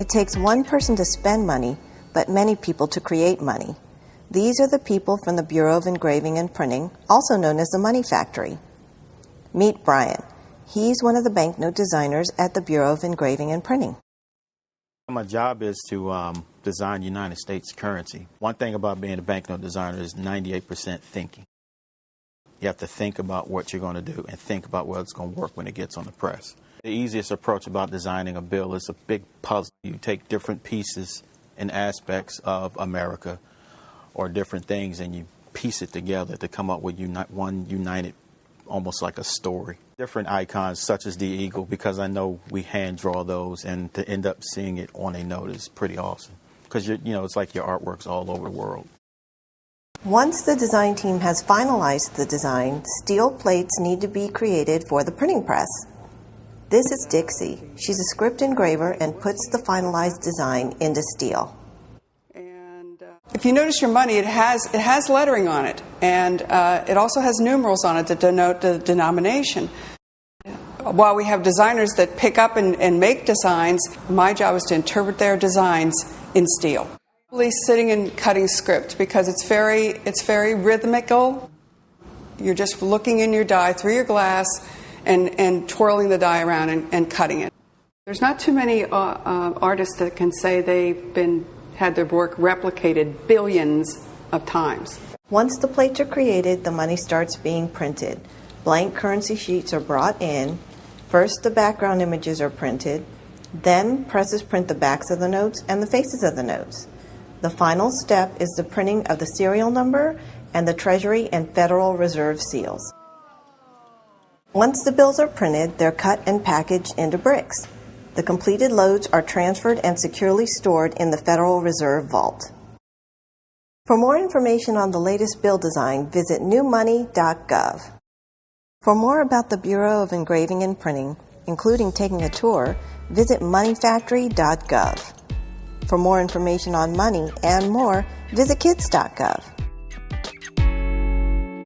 It takes one person to spend money, but many people to create money. These are the people from the Bureau of Engraving and Printing, also known as the Money Factory. Meet Brian. He's one of the banknote designers at the Bureau of Engraving and Printing. My job is to design United States currency. One thing about being a banknote designer is 98% thinking. You have to think about what you're going to do and think about whether it's going to work when it gets on the press. The easiest approach about designing a bill is a big puzzle. You take different pieces and aspects of America or different things and you piece it together to come up with one united, almost like a story. Different icons such as the eagle, because I know we hand draw those, and to end up seeing it on a note is pretty awesome because it's like your artwork's all over the world. Once the design team has finalized the design, steel plates need to be created for the printing press. This is Dixie. She's a script engraver and puts the finalized design into steel. If you notice your money, it has lettering on it, and it also has numerals on it to denote the denomination. While we have designers that pick up and make designs, my job is to interpret their designs in steel. Sitting and cutting script because it's very rhythmical. You're just looking in your die through your glass and twirling the die around and cutting it. There's not too many artists that can say they've had their work replicated billions of times. Once the plates are created, the money starts being printed. Blank currency sheets are brought in. First, the background images are printed. Then, presses print the backs of the notes and the faces of the notes. The final step is the printing of the serial number and the Treasury and Federal Reserve seals. Once the bills are printed, they're cut and packaged into bricks. The completed loads are transferred and securely stored in the Federal Reserve Vault. For more information on the latest bill design, visit newmoney.gov. For more about the Bureau of Engraving and Printing, including taking a tour, visit moneyfactory.gov. For more information on money and more, visit kids.gov.